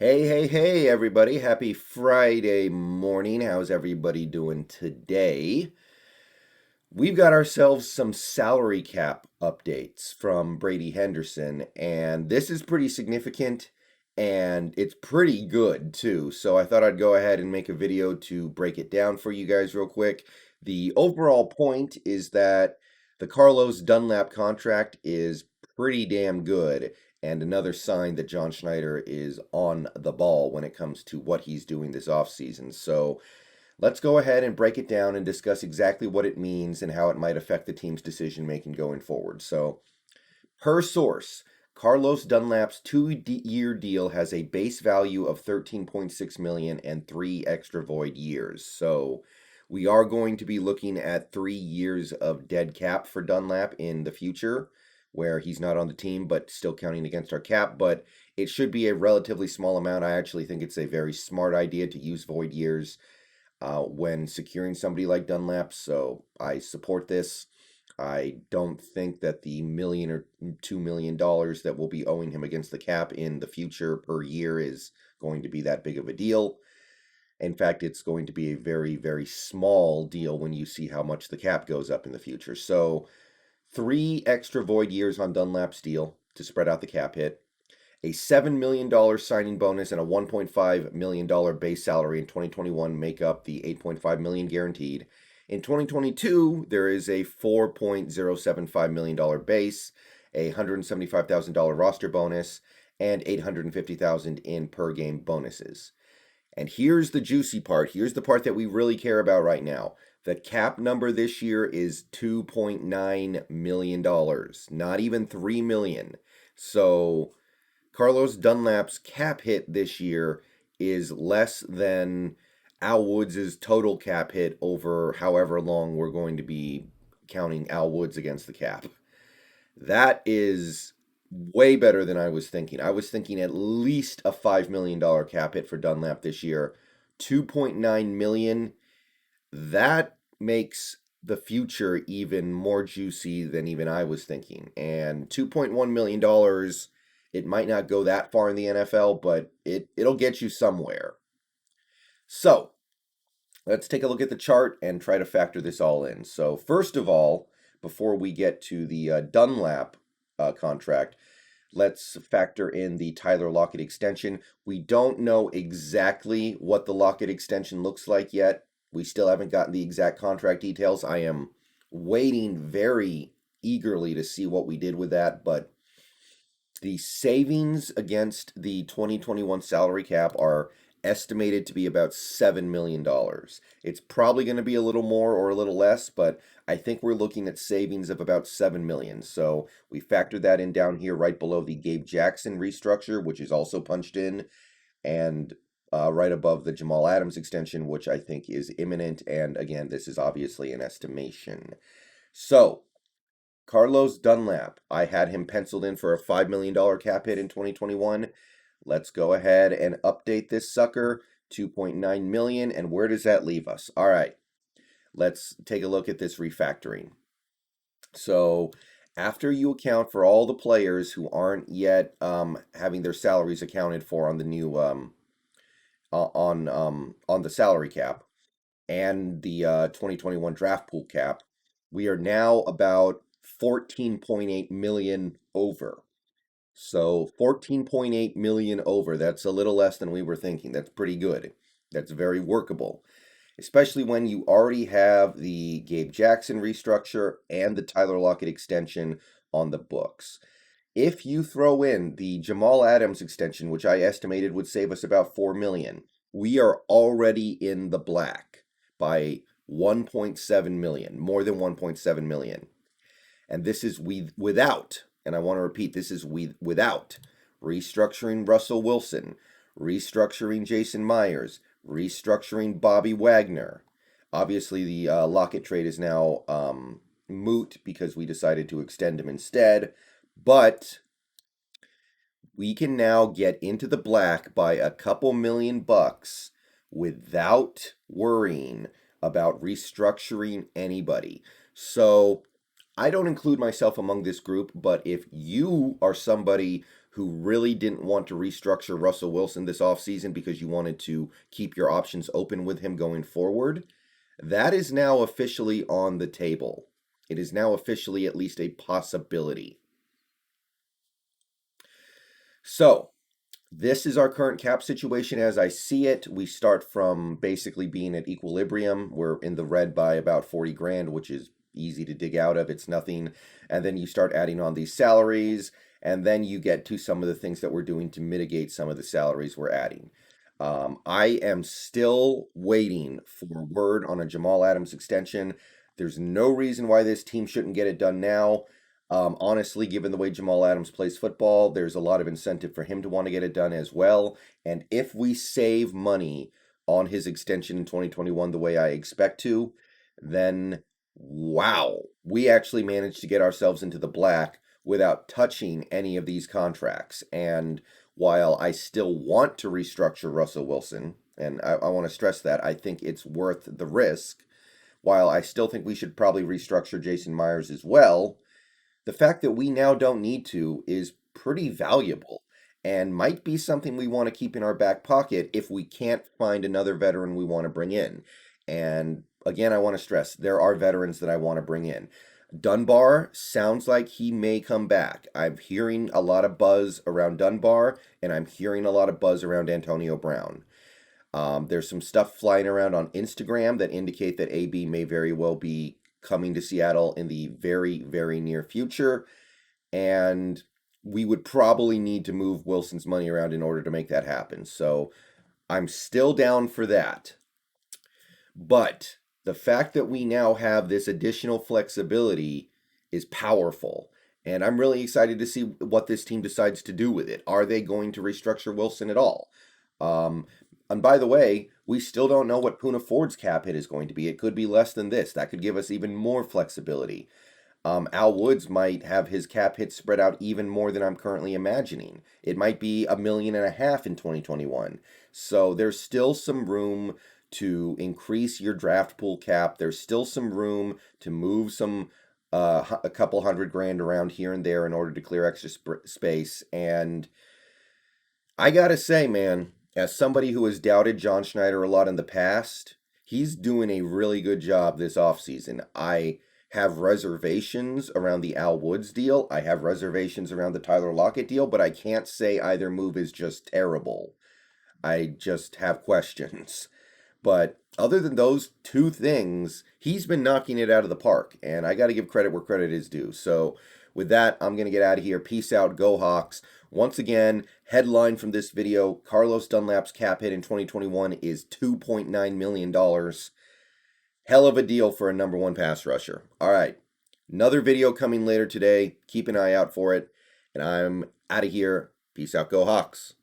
Hey, everybody. Happy Friday morning. How's everybody doing today? We've got ourselves some salary cap updates from Brady Henderson, and this is pretty significant and it's pretty good too. So I thought I'd go ahead and make a video to break it down for you guys real quick. The overall point is that the Carlos Dunlap contract is pretty damn good, and another sign that John Schneider is on the ball when it comes to what he's doing this offseason. So let's go ahead and break it down and discuss exactly what it means and how it might affect the team's decision making going forward. So, per source, Carlos Dunlap's 2-year deal has a base value of 13.6 million and 3 extra void years. So, we are going to be looking at 3 years of dead cap for Dunlap in the future, where he's not on the team but still counting against our cap. But it should be a relatively small amount. I actually think it's a very smart idea to use void years when securing somebody like Dunlap, so I support this. I don't think that the million or $2 million that we'll be owing him against the cap in the future per year is going to be that big of a deal. In fact, it's going to be a very, very small deal when you see how much the cap goes up in the future. So, 3 extra void years on Dunlap's deal to spread out the cap hit, a $7 million signing bonus, and a $1.5 million base salary in 2021 make up the $8.5 million guaranteed. In 2022, there is a $4.075 million base, a $175,000 roster bonus, and $850,000 in per game bonuses. And here's the juicy part. Here's the part that we really care about right now. The cap number this year is $2.9 million, not even $3 million. So Carlos Dunlap's cap hit this year is less than Al Woods' total cap hit over however long we're going to be counting Al Woods against the cap. That is way better than I was thinking. I was thinking at least a $5 million cap hit for Dunlap this year. 2.9 million. That makes the future even more juicy than even I was thinking. And $2.1 million, it might not go that far in the NFL, but it'll get you somewhere. So, let's take a look at the chart and try to factor this all in. So, first of all, before we get to the Dunlap contract, let's factor in the Tyler Lockett extension. We don't know exactly what the Lockett extension looks like yet. We still haven't gotten the exact contract details. I am waiting very eagerly to see what we did with that, but the savings against the 2021 salary cap are estimated to be about $7 million. It's probably going to be a little more or a little less, but I think we're looking at savings of about $7 million. So we factor that in down here right below the Gabe Jackson restructure, which is also punched in, and right above the Jamal Adams extension, which I think is imminent. And again, this is obviously an estimation. So, Carlos Dunlap, I had him penciled in for a $5 million cap hit in 2021. Let's go ahead and update this sucker, 2.9 million. And where does that leave us? All right, let's take a look at this refactoring. So, after you account for all the players who aren't yet having their salaries accounted for on the new on the salary cap and the 2021 draft pool cap, we are now about 14.8 million over. So 14.8 million over. That's a little less than we were thinking. That's pretty good. That's very workable, especially when you already have the Gabe Jackson restructure and the Tyler Lockett extension on the books. If you throw in the Jamal Adams extension, which I estimated would save us about 4 million, we are already in the black by 1.7 million, more than 1.7 million. And this is without, and I want to repeat, this is without restructuring Russell Wilson, restructuring Jason Myers, restructuring Bobby Wagner. Obviously, the Lockett trade is now moot because we decided to extend him instead. But we can now get into the black by a couple $1,000,000 without worrying about restructuring anybody. So I don't include myself among this group, but if you are somebody who really didn't want to restructure Russell Wilson this offseason because you wanted to keep your options open with him going forward, that is now officially on the table. It is now officially at least a possibility. So, this is our current cap situation as I see it. We start from basically being at equilibrium. We're in the red by about 40 grand, which is easy to dig out of. It's nothing. And then you start adding on these salaries, and then you get to some of the things that we're doing to mitigate some of the salaries we're adding. I am still waiting for word on a Jamal Adams extension. There's no reason why this team shouldn't get it done now. Honestly, given the way Jamal Adams plays football, there's a lot of incentive for him to want to get it done as well. And if we save money on his extension in 2021 the way I expect to, then wow, we actually managed to get ourselves into the black without touching any of these contracts. And while I still want to restructure Russell Wilson, and I want to stress that, I think it's worth the risk, while I still think we should probably restructure Jason Myers as well, the fact that we now don't need to is pretty valuable and might be something we want to keep in our back pocket if we can't find another veteran we want to bring in. And again, I want to stress, there are veterans that I want to bring in. Dunbar sounds like he may come back. I'm hearing a lot of buzz around Dunbar, and I'm hearing a lot of buzz around Antonio Brown. There's some stuff flying around on Instagram that indicate that AB may very well be coming to Seattle in the very, very near future. And we would probably need to move Wilson's money around in order to make that happen. So I'm still down for that. But the fact that we now have this additional flexibility is powerful. And I'm really excited to see what this team decides to do with it. Are they going to restructure Wilson at all? And by the way, we still don't know what Poona Ford's cap hit is going to be. It could be less than this. That could give us even more flexibility. Al Woods might have his cap hit spread out even more than I'm currently imagining. It might be $1.5 million in 2021. So there's still some room to increase your draft pool cap. There's still some room to move a couple $100,000 around here and there in order to clear extra space. And I gotta say, man, as somebody who has doubted John Schneider a lot in the past, he's doing a really good job this offseason. I have reservations around the Al Woods deal. I have reservations around the Tyler Lockett deal, but I can't say either move is just terrible. I just have questions. But other than those two things, he's been knocking it out of the park, and I got to give credit where credit is due. So with that, I'm going to get out of here. Peace out. Go Hawks. Once again, headline from this video, Carlos Dunlap's cap hit in 2021 is $2.9 million. Hell of a deal for a number one pass rusher. All right, another video coming later today. Keep an eye out for it. And I'm out of here. Peace out. Go Hawks.